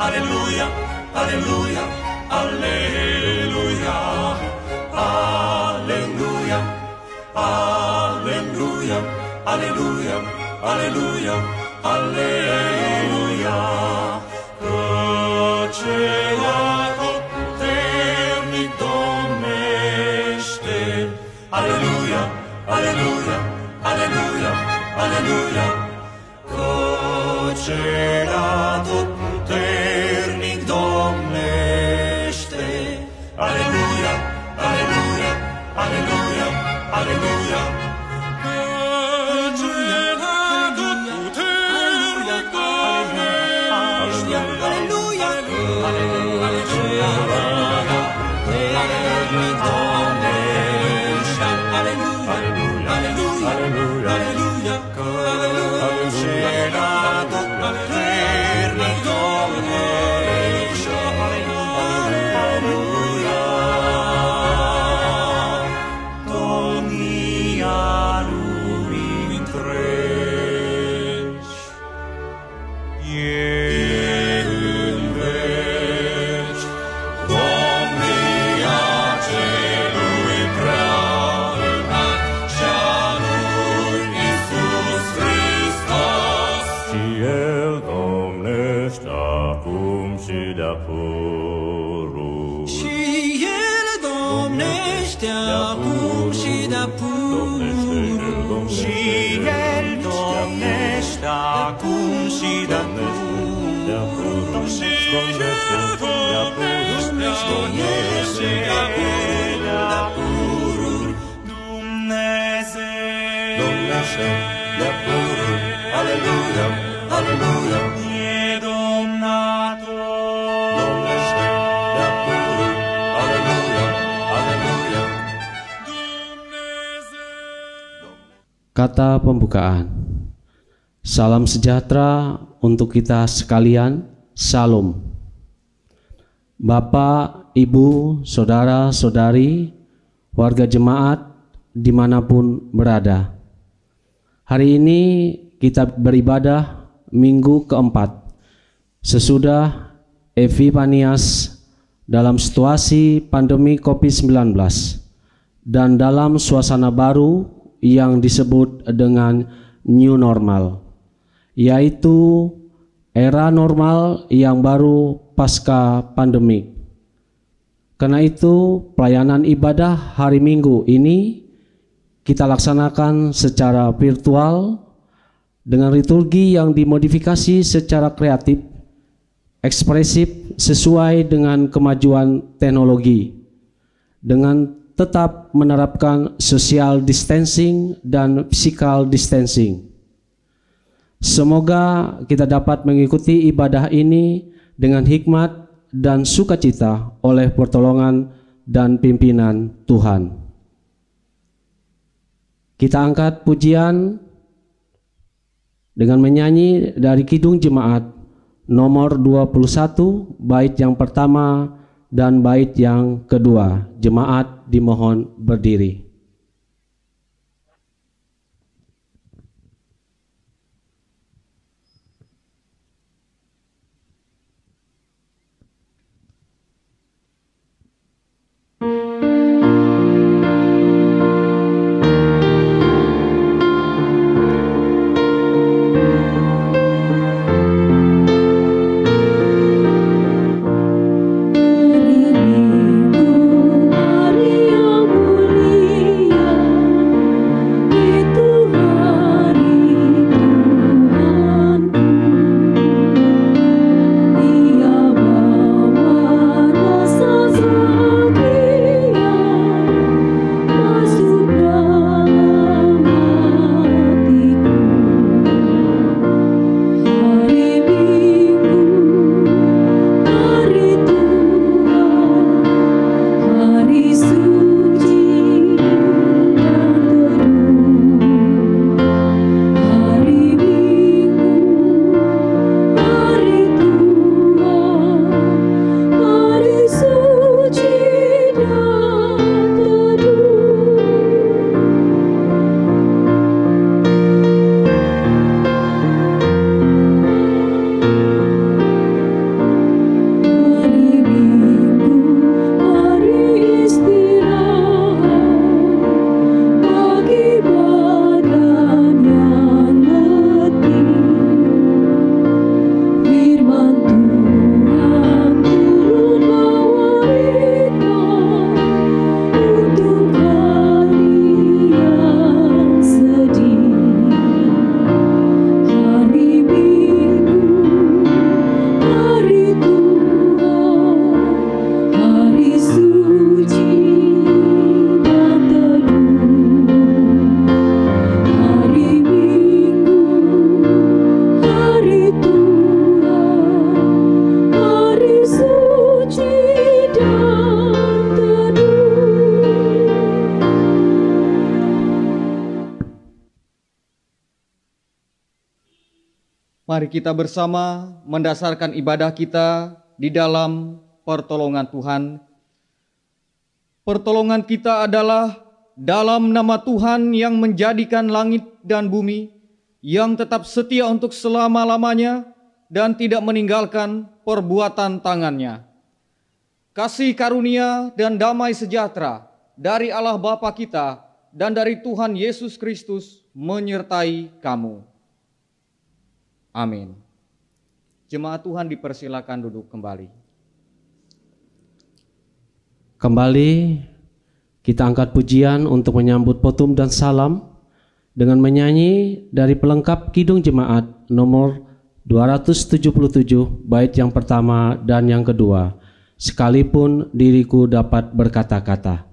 alleluia, alleluia, alleluia, alleluia, alleluia, alleluia, alleluia, alleluia. Căcea tot puternic domnește, alleluia, alleluia, alleluia, alleluia. Căcea tot puternic domnește, alleluia, alleluia, alleluia, alleluia. Kata pembukaan. Salam sejahtera untuk kita sekalian. Salam. Bapak, Ibu, Saudara, Saudari, warga jemaat dimanapun berada. Hari ini kita beribadah minggu keempat sesudah Epifanias dalam situasi pandemi COVID-19 dan dalam suasana baru yang disebut dengan new normal, yaitu era normal yang baru pasca pandemik. Karena itu pelayanan ibadah hari Minggu ini kita laksanakan secara virtual dengan liturgi yang dimodifikasi secara kreatif, ekspresif sesuai dengan kemajuan teknologi, dengan tetap menerapkan social distancing dan physical distancing. Semoga kita dapat mengikuti ibadah ini dengan hikmat dan sukacita oleh pertolongan dan pimpinan Tuhan. Kita angkat pujian dengan menyanyi dari Kidung Jemaat nomor 21, bait yang pertama dan bait yang kedua. Jemaat dimohon berdiri. Hari Minggu, hari yang mulia. Mari kita bersama mendasarkan ibadah kita di dalam pertolongan Tuhan. Pertolongan kita adalah dalam nama Tuhan yang menjadikan langit dan bumi, yang tetap setia untuk selama-lamanya dan tidak meninggalkan perbuatan tangannya. Kasih karunia dan damai sejahtera dari Allah Bapa kita dan dari Tuhan Yesus Kristus menyertai kamu. Amin. Jemaat Tuhan dipersilakan duduk kembali. Kembali kita angkat pujian untuk menyambut potum dan salam dengan menyanyi dari pelengkap Kidung Jemaat nomor 277 bait yang pertama dan yang kedua, sekalipun diriku dapat berkata-kata.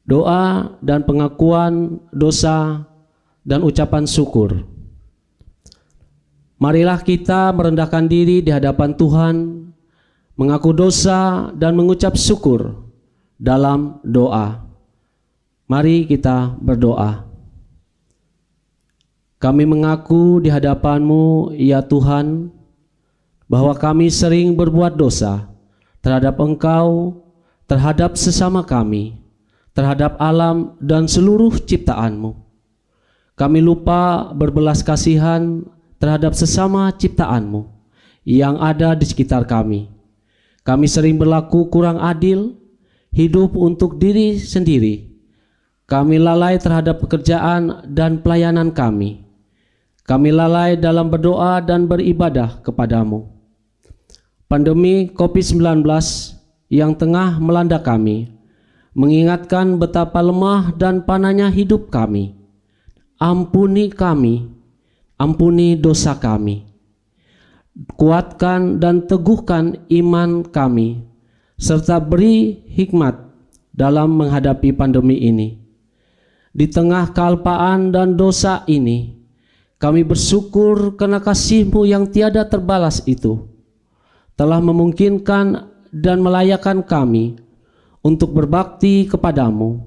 Doa dan pengakuan dosa dan ucapan syukur. Marilah kita merendahkan diri di hadapan Tuhan, mengaku dosa dan mengucap syukur dalam doa. Mari kita berdoa. Kami mengaku di hadapan-Mu, ya Tuhan, bahwa kami sering berbuat dosa terhadap Engkau, terhadap sesama kami, terhadap alam dan seluruh ciptaan-Mu. Kami lupa berbelas kasihan terhadap sesama ciptaan-Mu yang ada di sekitar kami. Kami sering berlaku kurang adil, hidup untuk diri sendiri. Kami lalai terhadap pekerjaan dan pelayanan kami. Kami lalai dalam berdoa dan beribadah kepadamu. Pandemi COVID-19 yang tengah melanda kami mengingatkan betapa lemah dan panahnya hidup kami. Ampuni kami, ampuni dosa kami. Kuatkan dan teguhkan iman kami, serta beri hikmat dalam menghadapi pandemi ini. Di tengah kealpaan dan dosa ini, kami bersyukur karena kasih-Mu yang tiada terbalas itu telah memungkinkan dan melayakkan kami untuk berbakti kepadamu.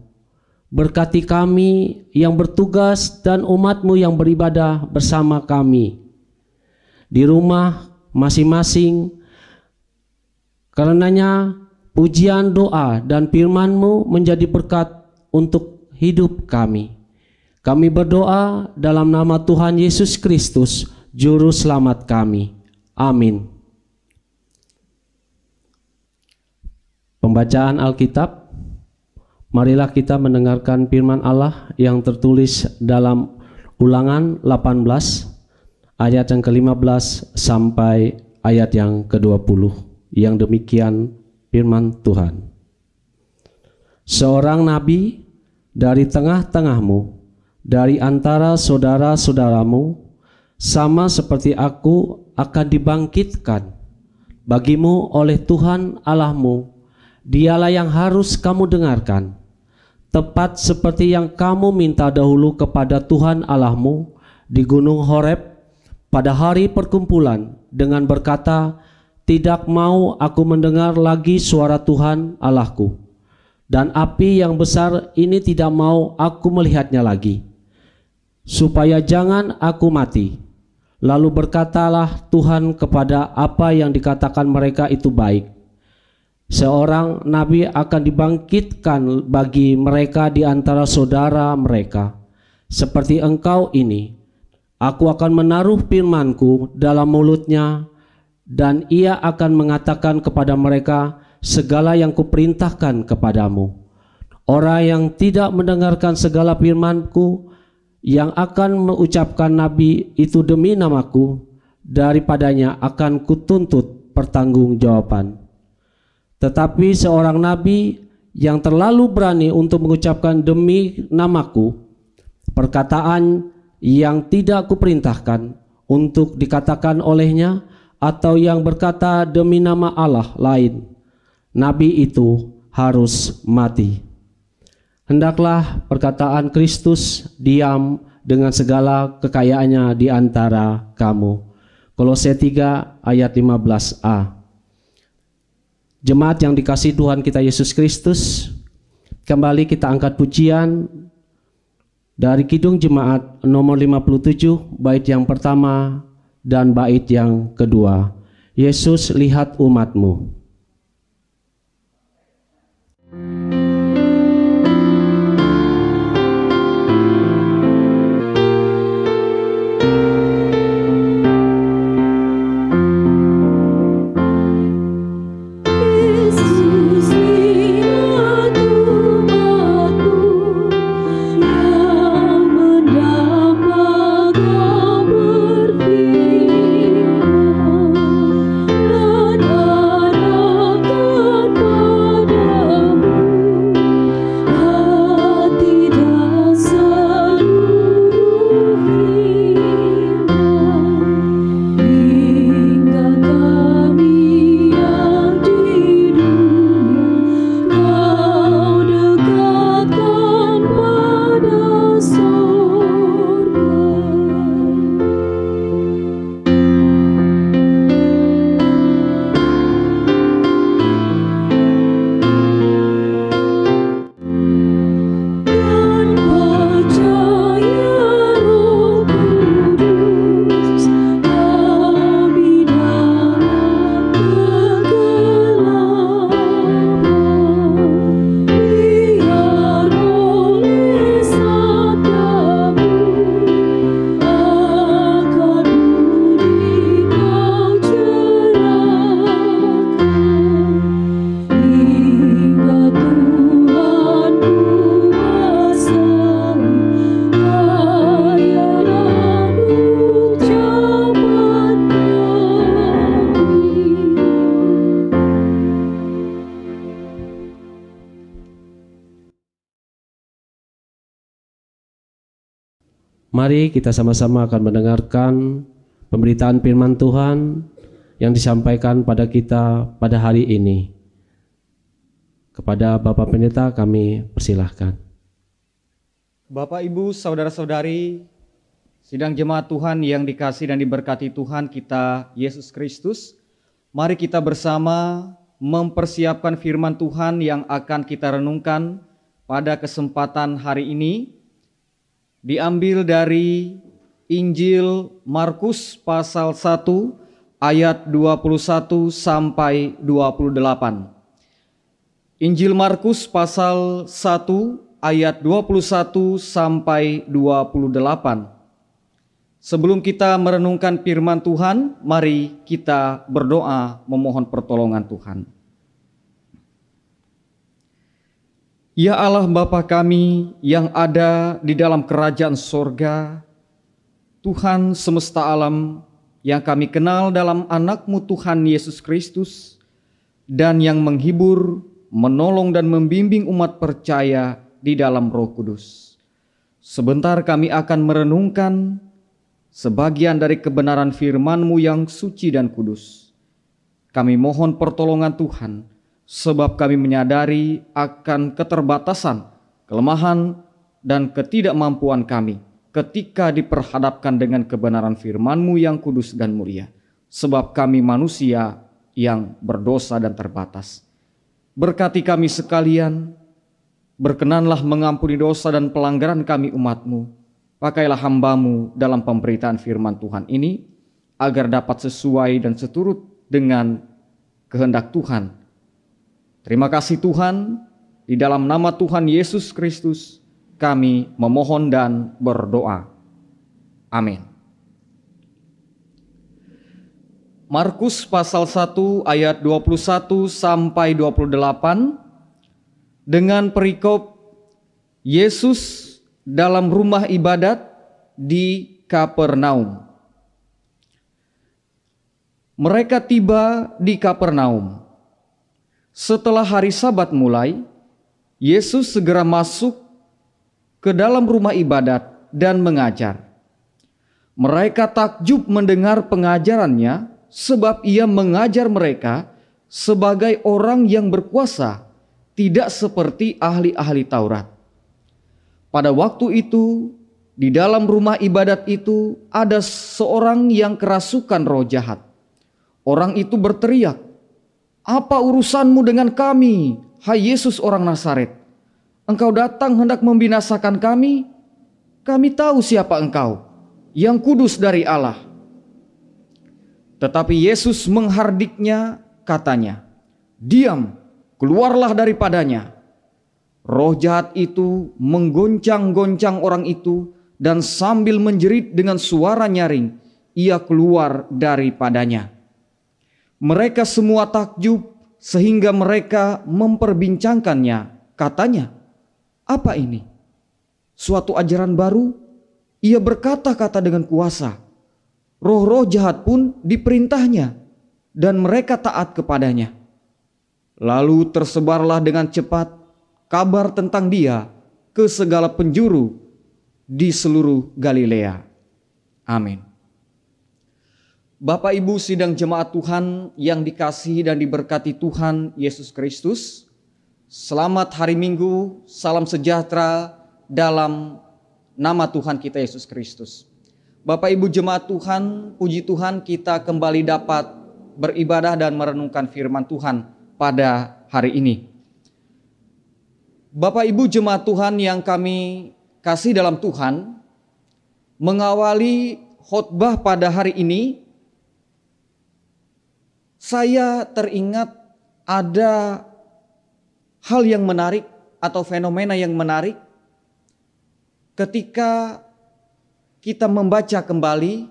Berkati kami yang bertugas dan umat-Mu yang beribadah bersama kami di rumah masing-masing. Karenanya pujian, doa dan firman-Mu menjadi berkat untuk hidup kami. Kami berdoa dalam nama Tuhan Yesus Kristus, Juru Selamat kami. Amin. Pembacaan Alkitab. Marilah kita mendengarkan firman Allah yang tertulis dalam Ulangan 18 ayat yang ke-15 sampai ayat yang ke-20 yang demikian firman Tuhan. Seorang nabi dari tengah-tengahmu, dari antara saudara-saudaramu, sama seperti aku, akan dibangkitkan bagimu oleh Tuhan Allahmu. Dialah yang harus kamu dengarkan, tepat seperti yang kamu minta dahulu kepada Tuhan Allahmu di Gunung Horeb pada hari perkumpulan dengan berkata, tidak mau aku mendengar lagi suara Tuhan Allahku, dan api yang besar ini tidak mau aku melihatnya lagi, supaya jangan aku mati. Lalu berkatalah Tuhan kepada apa yang dikatakan mereka itu baik. Seorang nabi akan dibangkitkan bagi mereka di antara saudara mereka, seperti engkau ini. Aku akan menaruh firman-Ku dalam mulutnya, dan ia akan mengatakan kepada mereka segala yang Kuperintahkan kepadamu. Orang yang tidak mendengarkan segala firman-Ku yang akan mengucapkan nabi itu demi nama-Ku, daripadanya akan Kutuntut pertanggungjawaban. Tetapi seorang nabi yang terlalu berani untuk mengucapkan demi nama-Ku perkataan yang tidak Kuperintahkan untuk dikatakan olehnya, atau yang berkata demi nama Allah lain, nabi itu harus mati. Hendaklah perkataan Kristus diam dengan segala kekayaannya di antara kamu. Kolose 3 ayat 15a. Jemaat yang dikasihi Tuhan kita Yesus Kristus, kembali kita angkat pujian dari Kidung Jemaat nomor 57, bait yang pertama dan bait yang kedua. Yesus, lihat umat-Mu. Mari kita sama-sama akan mendengarkan pemberitaan firman Tuhan yang disampaikan pada kita pada hari ini. Kepada Bapak Pendeta kami persilahkan. Bapak, Ibu, Saudara-saudari, sidang jemaat Tuhan yang dikasihi dan diberkati Tuhan kita Yesus Kristus, mari kita bersama mempersiapkan firman Tuhan yang akan kita renungkan pada kesempatan hari ini. Diambil dari Injil Markus pasal 1 ayat 21 sampai 28. Injil Markus pasal 1 ayat 21 sampai 28. Sebelum kita merenungkan firman Tuhan, mari kita berdoa memohon pertolongan Tuhan. Ya Allah Bapa kami yang ada di dalam kerajaan sorga, Tuhan semesta alam yang kami kenal dalam anak-Mu Tuhan Yesus Kristus, dan yang menghibur, menolong dan membimbing umat percaya di dalam Roh Kudus. Sebentar kami akan merenungkan sebagian dari kebenaran firman-Mu yang suci dan kudus. Kami mohon pertolongan Tuhan, sebab kami menyadari akan keterbatasan, kelemahan, dan ketidakmampuan kami ketika diperhadapkan dengan kebenaran firman-Mu yang kudus dan mulia. Sebab kami manusia yang berdosa dan terbatas. Berkati kami sekalian, berkenanlah mengampuni dosa dan pelanggaran kami umat-Mu. Pakailah hamba-Mu dalam pemberitaan firman Tuhan ini, agar dapat sesuai dan seturut dengan kehendak Tuhan. Terima kasih Tuhan, di dalam nama Tuhan Yesus Kristus kami memohon dan berdoa. Amin. Markus pasal 1 ayat 21 sampai 28 dengan perikop Yesus dalam rumah ibadat di Kapernaum. Mereka tiba di Kapernaum. Setelah hari Sabat mulai, Yesus segera masuk ke dalam rumah ibadat dan mengajar. Mereka takjub mendengar pengajarannya, sebab ia mengajar mereka sebagai orang yang berkuasa, tidak seperti ahli-ahli Taurat. Pada waktu itu, di dalam rumah ibadat itu ada seorang yang kerasukan roh jahat. Orang itu berteriak, "Apa urusanmu dengan kami, hai Yesus orang Nazaret? Engkau datang hendak membinasakan kami? Kami tahu siapa engkau, yang kudus dari Allah." Tetapi Yesus menghardiknya, katanya, "Diam, keluarlah daripadanya." Roh jahat itu menggoncang-goncang orang itu, dan sambil menjerit dengan suara nyaring, ia keluar daripadanya. Mereka semua takjub sehingga mereka memperbincangkannya. Katanya, "Apa ini? Suatu ajaran baru? Ia berkata-kata dengan kuasa. Roh-roh jahat pun diperintahnya, dan mereka taat kepadanya." Lalu tersebarlah dengan cepat kabar tentang dia ke segala penjuru di seluruh Galilea. Amin. Bapak Ibu sidang jemaat Tuhan yang dikasihi dan diberkati Tuhan Yesus Kristus, selamat hari Minggu, salam sejahtera dalam nama Tuhan kita Yesus Kristus. Bapak Ibu jemaat Tuhan, puji Tuhan kita kembali dapat beribadah dan merenungkan firman Tuhan pada hari ini. Bapak Ibu jemaat Tuhan yang kami kasih dalam Tuhan, mengawali khotbah pada hari ini, saya teringat ada hal yang menarik atau fenomena yang menarik ketika kita membaca kembali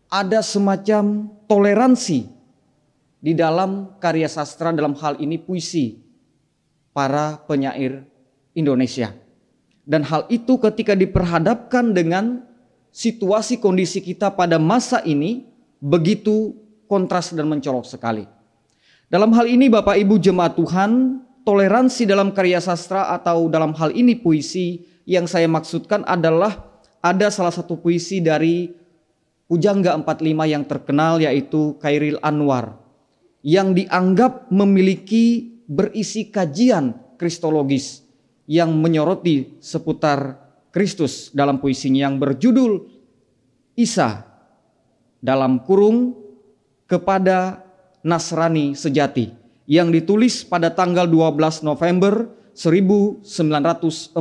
ada semacam toleransi di dalam karya sastra, dalam hal ini puisi para penyair Indonesia. Dan hal itu ketika diperhadapkan dengan situasi kondisi kita pada masa ini begitu kontras dan mencolok sekali. Dalam hal ini Bapak Ibu jemaat Tuhan, toleransi dalam karya sastra atau dalam hal ini puisi yang saya maksudkan adalah ada salah satu puisi dari Pujangga 45 yang terkenal, yaitu Chairil Anwar, yang dianggap memiliki berisi kajian kristologis yang menyoroti seputar Kristus dalam puisinya yang berjudul Isa dalam kurung kepada Nasrani sejati, yang ditulis pada tanggal 12 November 1943.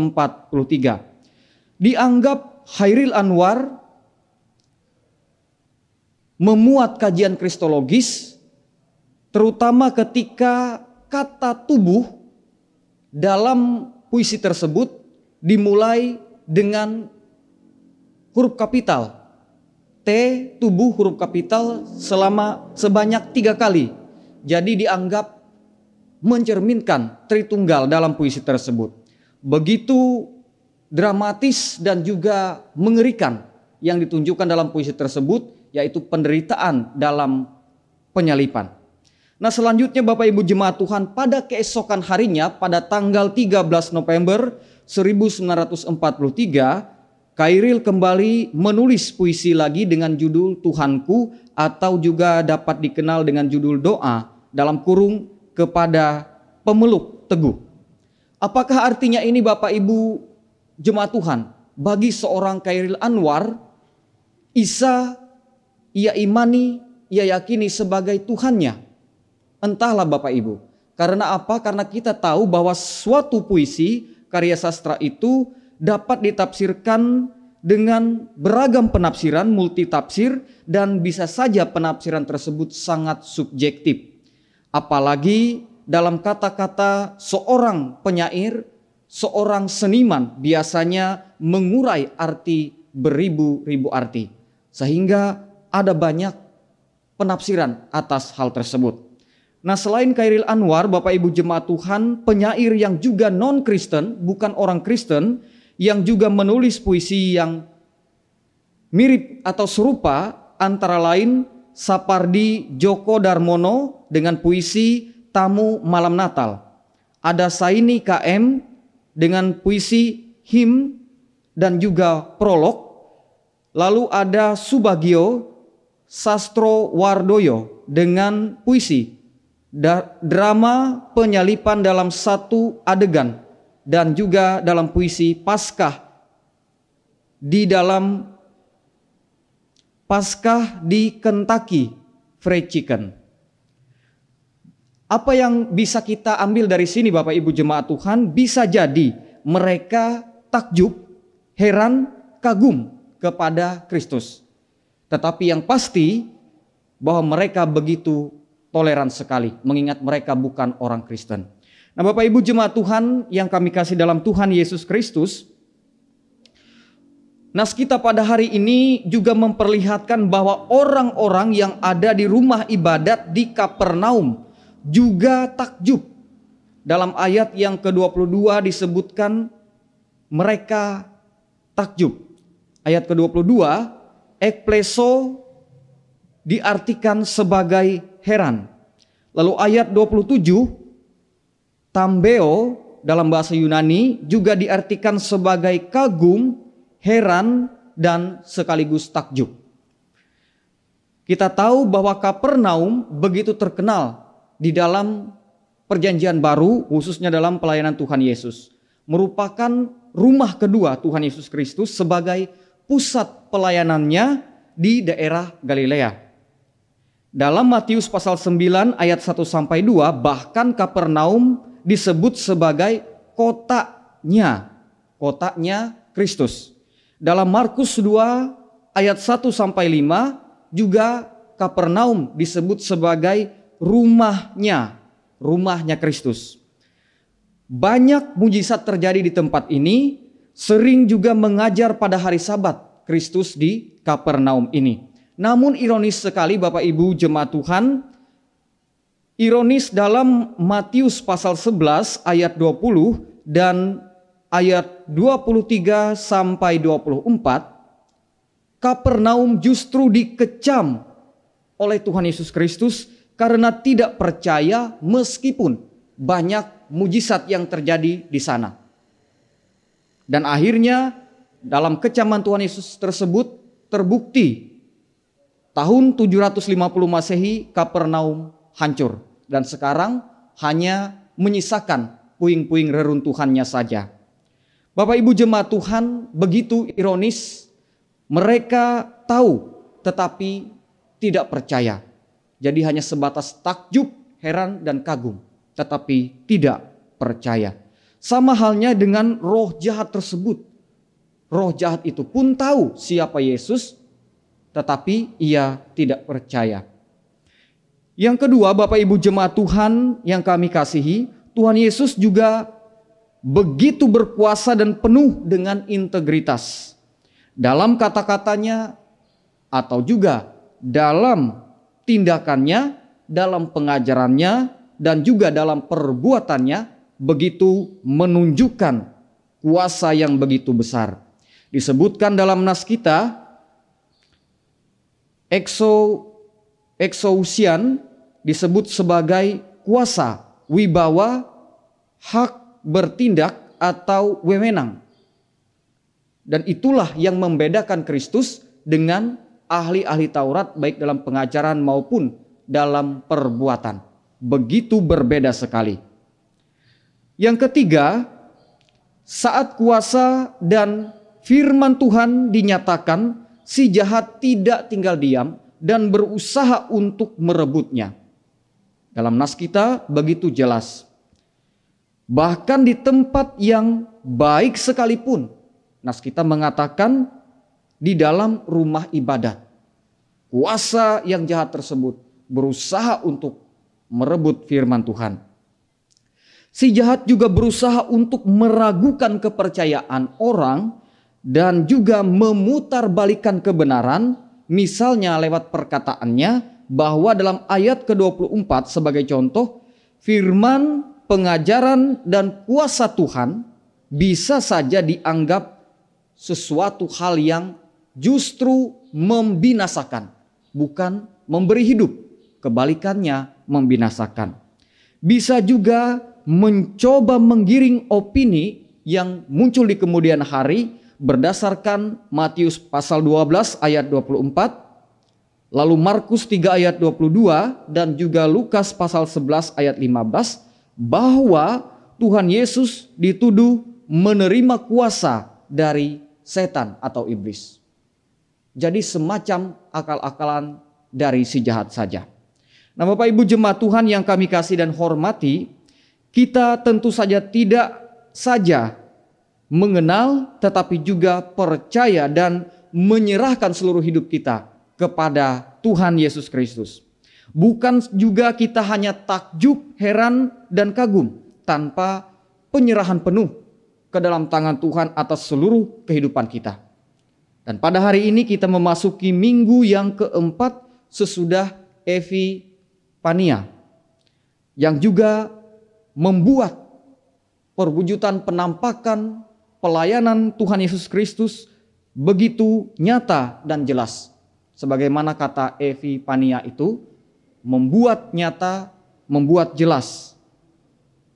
Dianggap Chairil Anwar memuat kajian kristologis, terutama ketika kata tubuh dalam puisi tersebut dimulai dengan huruf kapital. T, tubuh huruf kapital sebanyak 3 kali. Jadi dianggap mencerminkan Tritunggal dalam puisi tersebut. Begitu dramatis dan juga mengerikan yang ditunjukkan dalam puisi tersebut, yaitu penderitaan dalam penyalipan. Nah, selanjutnya Bapak Ibu jemaat Tuhan, pada keesokan harinya pada tanggal 13 November 1943, Kairil kembali menulis puisi lagi dengan judul Tuhanku, atau juga dapat dikenal dengan judul Doa dalam kurung kepada pemeluk teguh. Apakah artinya ini Bapak Ibu jemaat Tuhan? Bagi seorang Kairil Anwar, Isa ia imani, ia yakini sebagai Tuhannya. Entahlah Bapak Ibu. Karena apa? Karena kita tahu bahwa suatu puisi, karya sastra itu dapat ditafsirkan dengan beragam penafsiran, multitafsir, dan bisa saja penafsiran tersebut sangat subjektif. Apalagi dalam kata-kata seorang penyair, seorang seniman biasanya mengurai arti beribu-ribu arti. Sehingga ada banyak penafsiran atas hal tersebut. Nah, selain Kairil Anwar, Bapak Ibu jemaat Tuhan, penyair yang juga non-Kristen, bukan orang Kristen, yang juga menulis puisi yang mirip atau serupa, antara lain Sapardi Djoko Darmono dengan puisi Tamu Malam Natal. Ada Saini KM dengan puisi Him dan juga Prolog. Lalu ada Subagio Sastrowardoyo dengan puisi Drama Penyalipan dalam Satu Adegan, dan juga dalam puisi Paskah di Kentucky Fried Chicken. Apa yang bisa kita ambil dari sini Bapak Ibu jemaat Tuhan? Bisa jadi mereka takjub, heran, kagum kepada Kristus. Tetapi yang pasti bahwa mereka begitu toleran sekali, mengingat mereka bukan orang Kristen. Nah Bapak Ibu jemaat Tuhan yang kami kasih dalam Tuhan Yesus Kristus, nas kita pada hari ini juga memperlihatkan bahwa orang-orang yang ada di rumah ibadat di Kapernaum juga takjub. Dalam ayat yang ke-22 disebutkan mereka takjub. Ayat ke-22, ekpleso diartikan sebagai heran. Lalu ayat 27, tambeo dalam bahasa Yunani juga diartikan sebagai kagum, heran, dan sekaligus takjub. Kita tahu bahwa Kapernaum begitu terkenal di dalam Perjanjian Baru, khususnya dalam pelayanan Tuhan Yesus. Merupakan rumah kedua Tuhan Yesus Kristus sebagai pusat pelayanannya di daerah Galilea. Dalam Matius pasal 9 ayat 1-2, bahkan Kapernaum disebut sebagai kotanya Kristus. Dalam Markus 2 ayat 1-5 juga Kapernaum disebut sebagai rumahnya Kristus. Banyak mujizat terjadi di tempat ini, sering juga mengajar pada hari Sabat Kristus di Kapernaum ini. Namun ironis sekali Bapak Ibu jemaat Tuhan, ironis dalam Matius pasal 11 ayat 20 dan ayat 23-24, Kapernaum justru dikecam oleh Tuhan Yesus Kristus karena tidak percaya meskipun banyak mujizat yang terjadi di sana. Dan akhirnya dalam kecaman Tuhan Yesus tersebut terbukti tahun 750 Masehi Kapernaum hancur. Dan sekarang hanya menyisakan puing-puing reruntuhannya saja. Bapak Ibu jemaat Tuhan, begitu ironis, mereka tahu tetapi tidak percaya. Jadi hanya sebatas takjub, heran, dan kagum, tetapi tidak percaya. Sama halnya dengan roh jahat tersebut. Roh jahat itu pun tahu siapa Yesus, tetapi ia tidak percaya. Yang kedua, Bapak Ibu jemaat Tuhan yang kami kasihi, Tuhan Yesus juga begitu berkuasa dan penuh dengan integritas. Dalam kata-katanya atau juga dalam tindakannya, dalam pengajarannya, dan juga dalam perbuatannya begitu menunjukkan kuasa yang begitu besar. Disebutkan dalam nas kita, Exousian disebut sebagai kuasa, wibawa, hak bertindak atau wewenang. Dan itulah yang membedakan Kristus dengan ahli-ahli Taurat baik dalam pengajaran maupun dalam perbuatan. Begitu berbeda sekali. Yang ketiga, saat kuasa dan firman Tuhan dinyatakan, si jahat tidak tinggal diam dan berusaha untuk merebutnya. Dalam nas kita begitu jelas. Bahkan di tempat yang baik sekalipun, nas kita mengatakan di dalam rumah ibadat, kuasa yang jahat tersebut berusaha untuk merebut firman Tuhan. Si jahat juga berusaha untuk meragukan kepercayaan orang dan juga memutarbalikkan kebenaran, misalnya lewat perkataannya bahwa dalam ayat ke-24 sebagai contoh, firman, pengajaran, dan kuasa Tuhan bisa saja dianggap sesuatu hal yang justru membinasakan, bukan memberi hidup, kebalikannya membinasakan. Bisa juga mencoba menggiring opini yang muncul di kemudian hari berdasarkan Matius pasal 12 ayat 24, lalu Markus 3 ayat 22 dan juga Lukas pasal 11 ayat 15, bahwa Tuhan Yesus dituduh menerima kuasa dari setan atau iblis. Jadi semacam akal-akalan dari si jahat saja. Nah, Bapak Ibu jemaat Tuhan yang kami kasih dan hormati, kita tentu saja tidak saja mengenal tetapi juga percaya dan menyerahkan seluruh hidup kita kepada Tuhan Yesus Kristus. Bukan juga kita hanya takjub, heran, dan kagum tanpa penyerahan penuh ke dalam tangan Tuhan atas seluruh kehidupan kita. Dan pada hari ini kita memasuki minggu yang keempat sesudah Epifania, yang juga membuat perwujudan penampakan pelayanan Tuhan Yesus Kristus begitu nyata dan jelas. Sebagaimana kata Epifania itu, membuat nyata, membuat jelas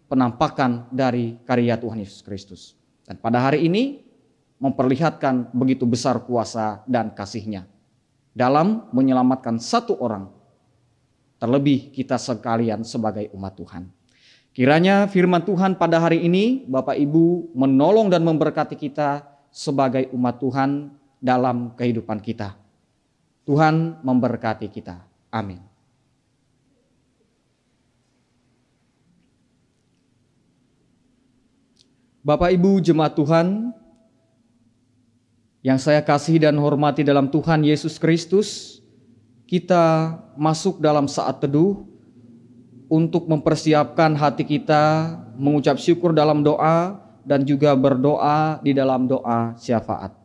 penampakan dari karya Tuhan Yesus Kristus. Dan pada hari ini memperlihatkan begitu besar kuasa dan kasih-Nya dalam menyelamatkan satu orang, terlebih kita sekalian sebagai umat Tuhan. Kiranya firman Tuhan pada hari ini Bapak Ibu menolong dan memberkati kita sebagai umat Tuhan dalam kehidupan kita. Tuhan memberkati kita. Amin. Bapak Ibu jemaat Tuhan yang saya kasih dan hormati dalam Tuhan Yesus Kristus, kita masuk dalam saat teduh untuk mempersiapkan hati kita mengucap syukur dalam doa dan juga berdoa di dalam doa syafaat.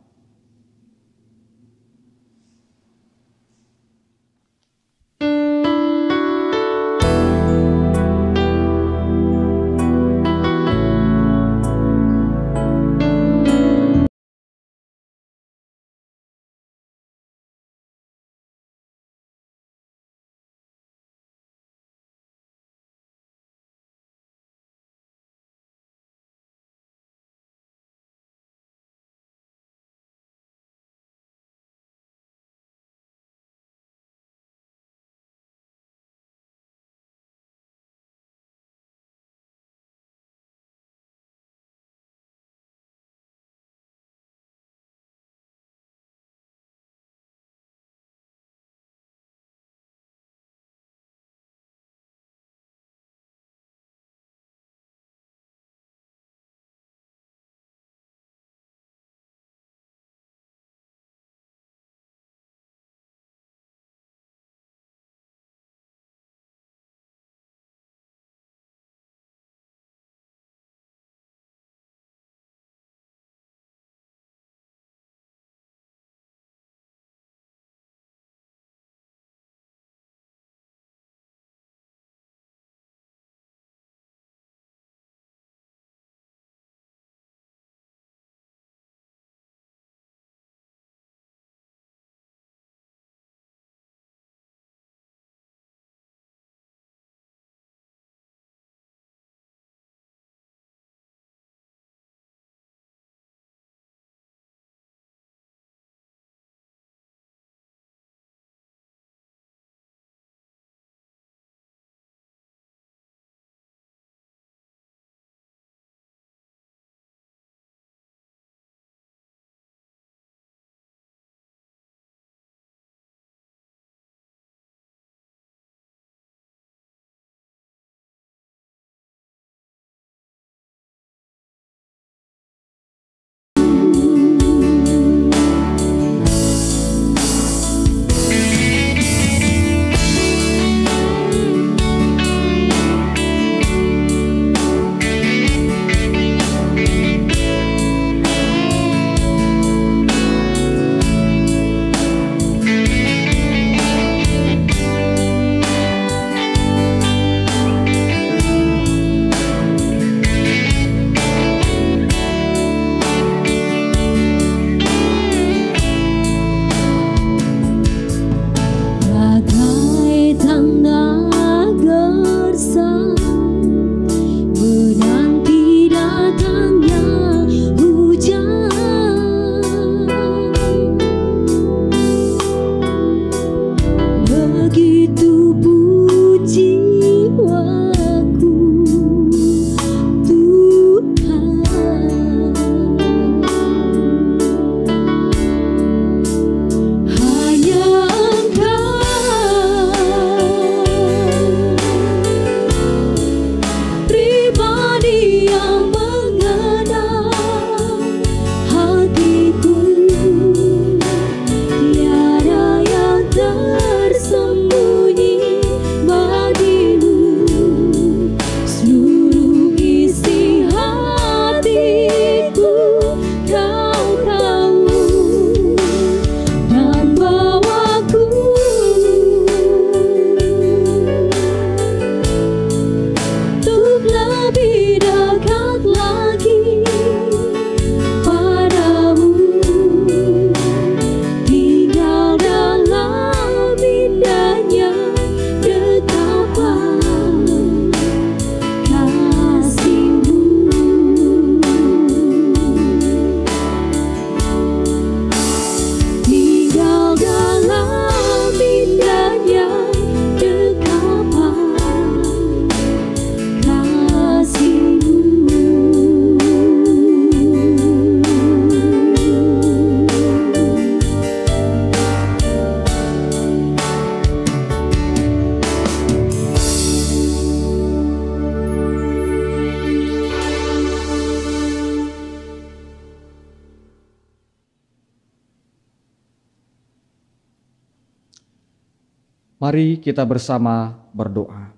Mari kita bersama berdoa.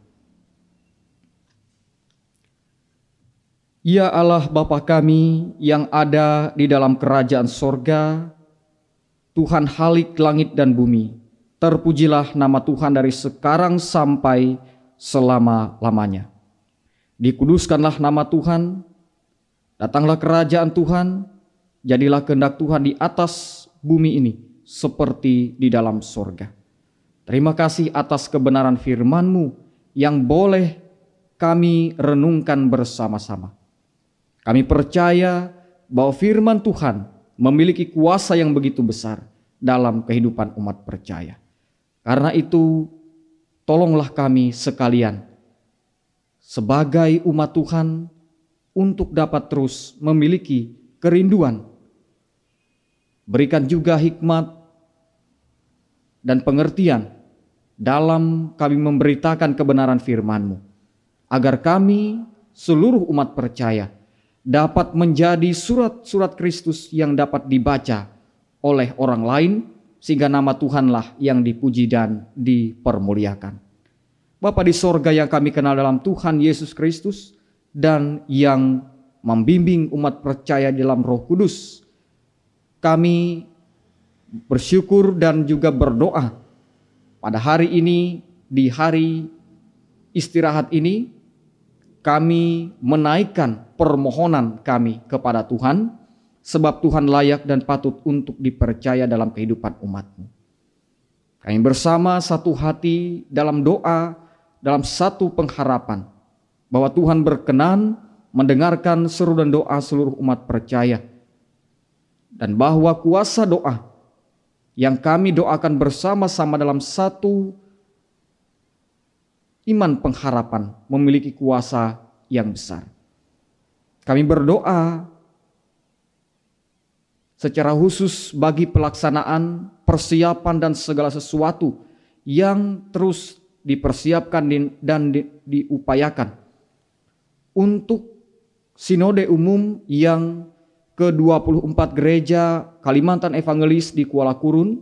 Ya Allah Bapa kami yang ada di dalam kerajaan sorga, Tuhan Halik langit dan bumi, terpujilah nama Tuhan dari sekarang sampai selama-lamanya. Dikuduskanlah nama Tuhan, datanglah kerajaan Tuhan, jadilah kehendak Tuhan di atas bumi ini seperti di dalam sorga. Terima kasih atas kebenaran firman-Mu yang boleh kami renungkan bersama-sama. Kami percaya bahwa firman Tuhan memiliki kuasa yang begitu besar dalam kehidupan umat percaya. Karena itu, tolonglah kami sekalian sebagai umat Tuhan untuk dapat terus memiliki kerinduan. Berikan juga hikmat dan pengertian dalam kami memberitakan kebenaran firman-Mu, agar kami seluruh umat percaya dapat menjadi surat-surat Kristus yang dapat dibaca oleh orang lain, sehingga nama Tuhanlah yang dipuji dan dipermuliakan. Bapa di sorga yang kami kenal dalam Tuhan Yesus Kristus, dan yang membimbing umat percaya dalam Roh Kudus, kami bersyukur dan juga berdoa pada hari ini, di hari istirahat ini, kami menaikkan permohonan kami kepada Tuhan, sebab Tuhan layak dan patut untuk dipercaya dalam kehidupan umat-Mu. Kami bersama satu hati dalam doa, dalam satu pengharapan, bahwa Tuhan berkenan mendengarkan seru dan doa seluruh umat percaya, dan bahwa kuasa doa yang kami doakan bersama-sama dalam satu iman pengharapan memiliki kuasa yang besar. Kami berdoa secara khusus bagi pelaksanaan, persiapan dan segala sesuatu yang terus dipersiapkan dan diupayakan untuk Sinode Umum yang ke-24 Gereja Kalimantan Evangelis di Kuala Kurun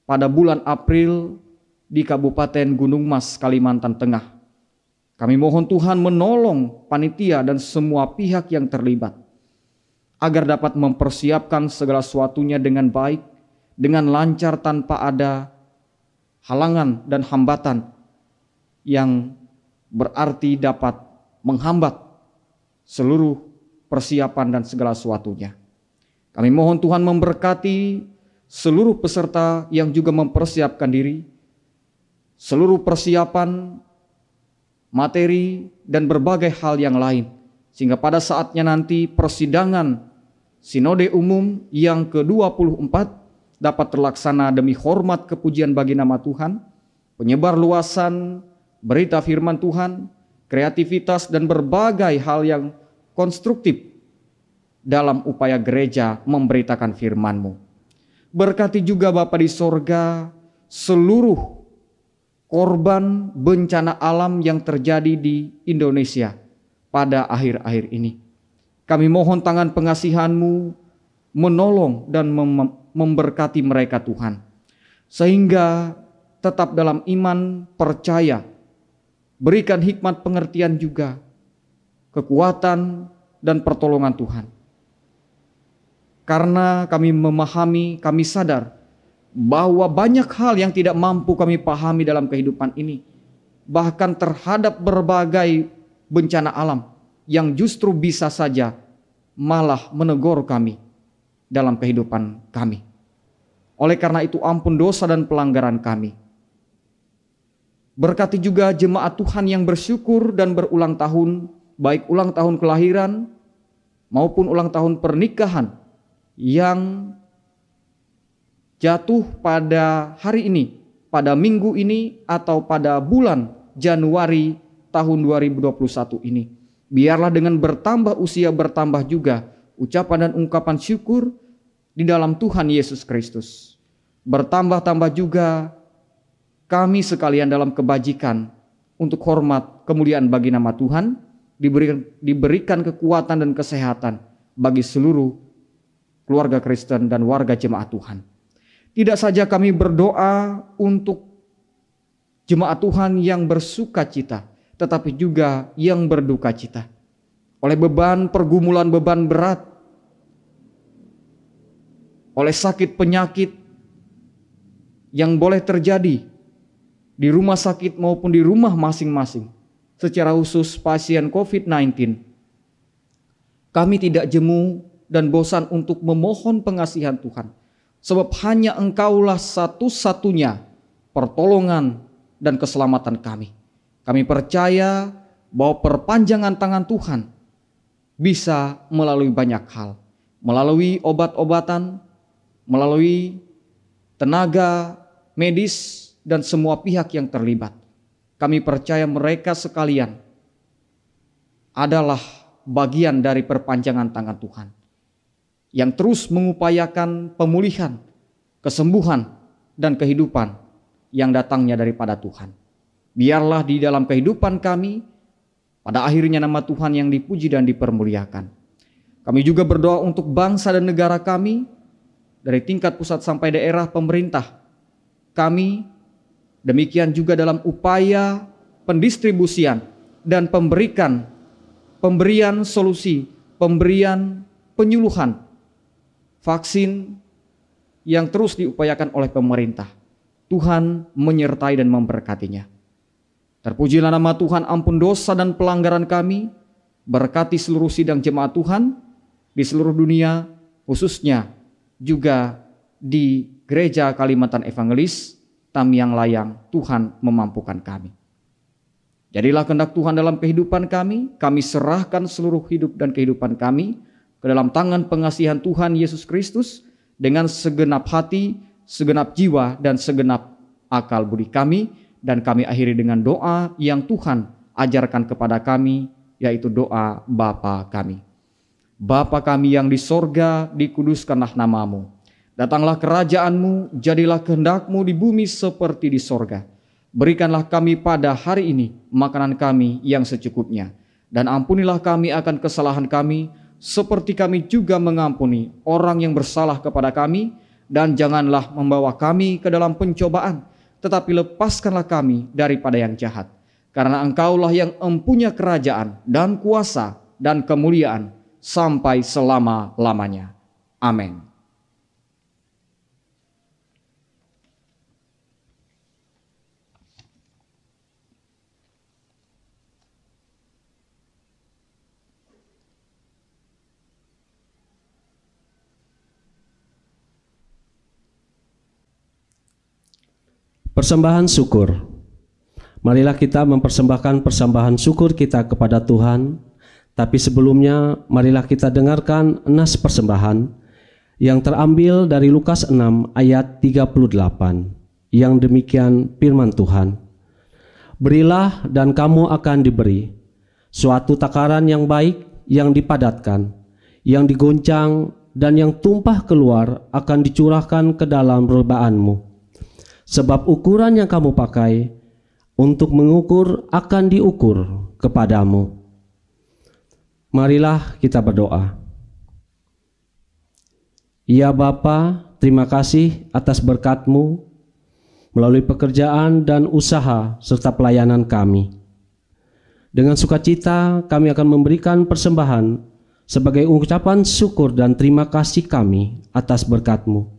pada bulan April di Kabupaten Gunung Mas, Kalimantan Tengah. Kami mohon Tuhan menolong panitia dan semua pihak yang terlibat, agar dapat mempersiapkan segala sesuatunya dengan baik, dengan lancar tanpa ada halangan dan hambatan yang berarti dapat menghambat seluruh persiapan dan segala sesuatunya. Kami mohon Tuhan memberkati seluruh peserta yang juga mempersiapkan diri, seluruh persiapan, materi, dan berbagai hal yang lain, sehingga pada saatnya nanti persidangan Sinode Umum yang ke-24 dapat terlaksana demi hormat kepujian bagi nama Tuhan, penyebar luasan berita firman Tuhan, kreativitas dan berbagai hal yang konstruktif dalam upaya gereja memberitakan firman-Mu. Berkati juga Bapa di sorga seluruh korban bencana alam yang terjadi di Indonesia pada akhir-akhir ini. Kami mohon tangan pengasihan-Mu menolong dan memberkati mereka Tuhan, sehingga tetap dalam iman percaya. Berikan hikmat pengertian juga, kekuatan dan pertolongan Tuhan. Karena kami memahami, kami sadar bahwa banyak hal yang tidak mampu kami pahami dalam kehidupan ini, bahkan terhadap berbagai bencana alam yang justru bisa saja malah menegur kami dalam kehidupan kami. Oleh karena itu, ampun dosa dan pelanggaran kami. Berkati juga jemaat Tuhan yang bersyukur dan berulang tahun, baik ulang tahun kelahiran maupun ulang tahun pernikahan yang jatuh pada hari ini, pada minggu ini, atau pada bulan Januari tahun 2021 ini. Biarlah dengan bertambah usia bertambah juga ucapan dan ungkapan syukur di dalam Tuhan Yesus Kristus. Bertambah-tambah juga kami sekalian dalam kebajikan untuk hormat kemuliaan bagi nama Tuhan, diberikan kekuatan dan kesehatan bagi seluruh keluarga Kristen dan warga jemaat Tuhan. Tidak saja kami berdoa untuk jemaat Tuhan yang bersuka cita, tetapi juga yang berduka cita. Oleh beban pergumulan, beban berat, oleh sakit penyakit yang boleh terjadi di rumah sakit maupun di rumah masing-masing. Secara khusus pasien COVID-19. Kami tidak jemu dan bosan untuk memohon pengasihan Tuhan. Sebab hanya Engkaulah satu-satunya pertolongan dan keselamatan kami. Kami percaya bahwa perpanjangan tangan Tuhan bisa melalui banyak hal. Melalui obat-obatan, melalui tenaga medis dan semua pihak yang terlibat. Kami percaya mereka sekalian adalah bagian dari perpanjangan tangan Tuhan yang terus mengupayakan pemulihan, kesembuhan, dan kehidupan yang datangnya daripada Tuhan. Biarlah di dalam kehidupan kami, pada akhirnya nama Tuhan yang dipuji dan dipermuliakan. Kami juga berdoa untuk bangsa dan negara kami, dari tingkat pusat sampai daerah pemerintah. Kami demikian juga dalam upaya pendistribusian dan pemberian solusi, pemberian penyuluhan vaksin yang terus diupayakan oleh pemerintah. Tuhan menyertai dan memberkatinya. Terpujilah nama Tuhan, ampun dosa dan pelanggaran kami, berkati seluruh sidang jemaat Tuhan di seluruh dunia, khususnya juga di Gereja Kalimantan Evangelis, Tamiang Layang. Tuhan memampukan kami. Jadilah kehendak Tuhan dalam kehidupan kami serahkan seluruh hidup dan kehidupan kami ke dalam tangan pengasihan Tuhan Yesus Kristus dengan segenap hati, segenap jiwa, dan segenap akal budi kami. Dan kami akhiri dengan doa yang Tuhan ajarkan kepada kami, yaitu doa Bapa kami. Bapa kami yang di sorga, dikuduskanlah namamu. Datanglah kerajaanmu, jadilah kehendakmu di bumi seperti di sorga. Berikanlah kami pada hari ini makanan kami yang secukupnya. Dan ampunilah kami akan kesalahan kami, seperti kami juga mengampuni orang yang bersalah kepada kami. Dan janganlah membawa kami ke dalam pencobaan, tetapi lepaskanlah kami daripada yang jahat. Karena Engkaulah yang empunya kerajaan dan kuasa dan kemuliaan sampai selama-lamanya. Amin. Persembahan syukur. Marilah kita mempersembahkan persembahan syukur kita kepada Tuhan. Tapi sebelumnya marilah kita dengarkan nas persembahan yang terambil dari Lukas 6 ayat 38. Yang demikian firman Tuhan. Berilah dan kamu akan diberi. Suatu takaran yang baik, yang dipadatkan, yang digoncang dan yang tumpah keluar akan dicurahkan ke dalam rebaanmu. Sebab ukuran yang kamu pakai untuk mengukur akan diukur kepadamu. Marilah kita berdoa. Ya Bapa, terima kasih atas berkat-Mu melalui pekerjaan dan usaha serta pelayanan kami. Dengan sukacita kami akan memberikan persembahan sebagai ucapan syukur dan terima kasih kami atas berkat-Mu.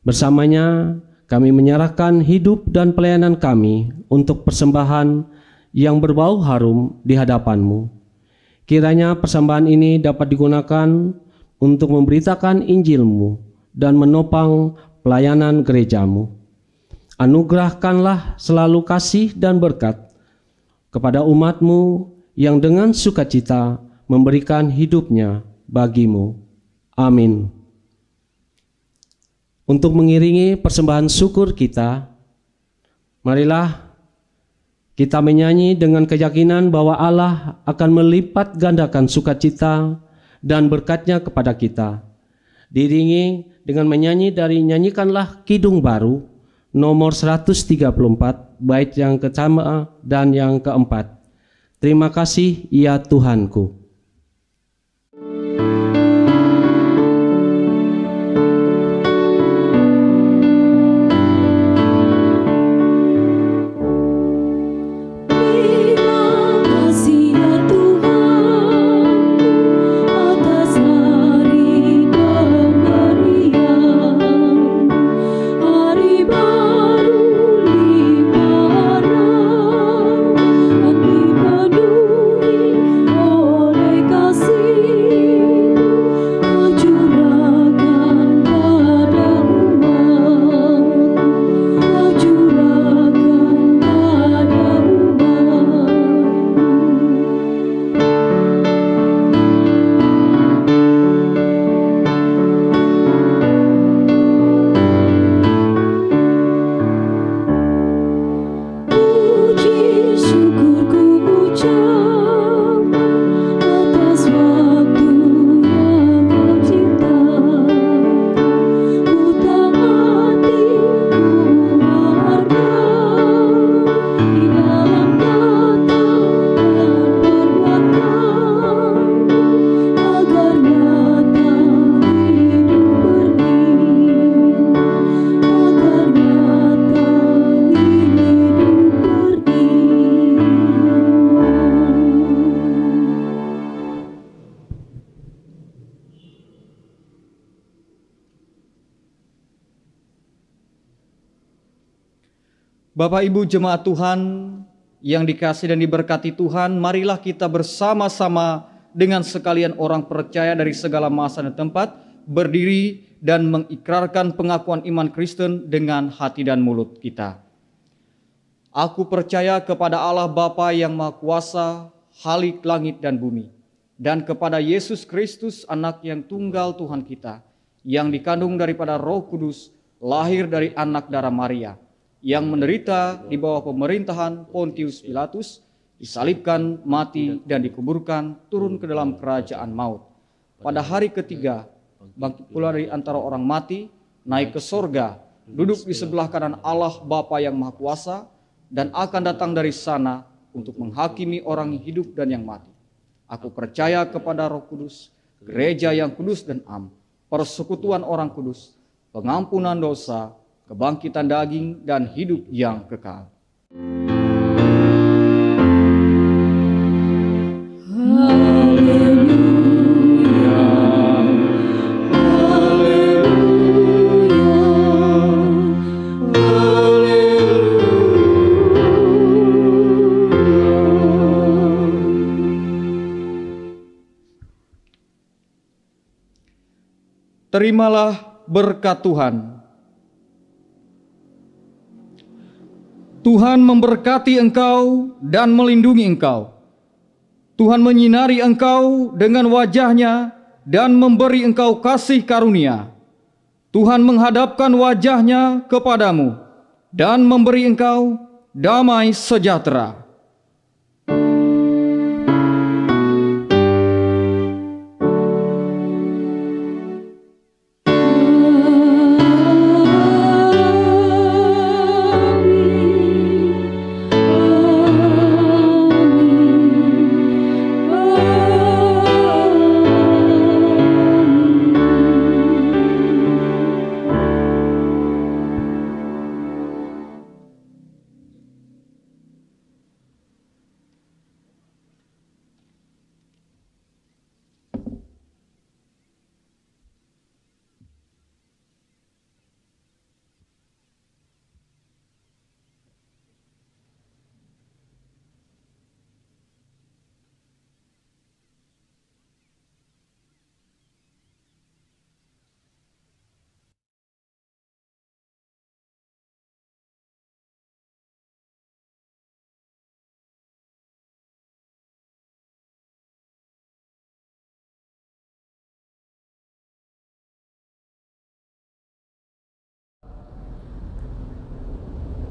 Bersamanya kami menyerahkan hidup dan pelayanan kami untuk persembahan yang berbau harum di hadapan-Mu. Kiranya persembahan ini dapat digunakan untuk memberitakan Injil-Mu dan menopang pelayanan gereja-Mu. Anugerahkanlah selalu kasih dan berkat kepada umat-Mu yang dengan sukacita memberikan hidupnya bagi-Mu. Amin. Untuk mengiringi persembahan syukur kita, marilah kita menyanyi dengan keyakinan bahwa Allah akan melipat gandakan sukacita dan berkat-Nya kepada kita. Diiringi dengan menyanyi dari Nyanyikanlah Kidung Baru nomor 134 bait yang pertama dan yang keempat. Terima kasih ya Tuhanku. Bapak Ibu jemaat Tuhan yang dikasihi dan diberkati Tuhan, marilah kita bersama-sama dengan sekalian orang percaya dari segala masa dan tempat berdiri dan mengikrarkan pengakuan iman Kristen dengan hati dan mulut kita. Aku percaya kepada Allah Bapa yang Maha Kuasa, Khalik langit dan bumi, dan kepada Yesus Kristus, Anak yang tunggal Tuhan kita, yang dikandung daripada Roh Kudus, lahir dari anak darah Maria, yang menderita di bawah pemerintahan Pontius Pilatus, disalibkan, mati, dan dikuburkan, turun ke dalam kerajaan maut. Pada hari ketiga, bangkit pula dari antara orang mati, naik ke sorga, duduk di sebelah kanan Allah Bapa yang Maha Kuasa, dan akan datang dari sana untuk menghakimi orang yang hidup dan yang mati. Aku percaya kepada Roh Kudus, gereja yang kudus dan am, persekutuan orang kudus, pengampunan dosa, kebangkitan daging, dan hidup yang kekal. Terimalah berkat Tuhan. Tuhan memberkati engkau dan melindungi engkau. Tuhan menyinari engkau dengan wajah-Nya dan memberi engkau kasih karunia. Tuhan menghadapkan wajah-Nya kepadamu dan memberi engkau damai sejahtera.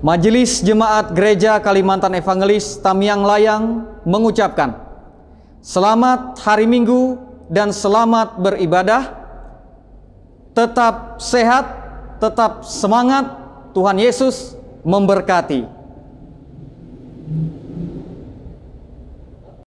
Majelis Jemaat Gereja Kalimantan Evangelis Tamiang Layang mengucapkan selamat hari Minggu dan selamat beribadah. Tetap sehat, tetap semangat. Tuhan Yesus memberkati.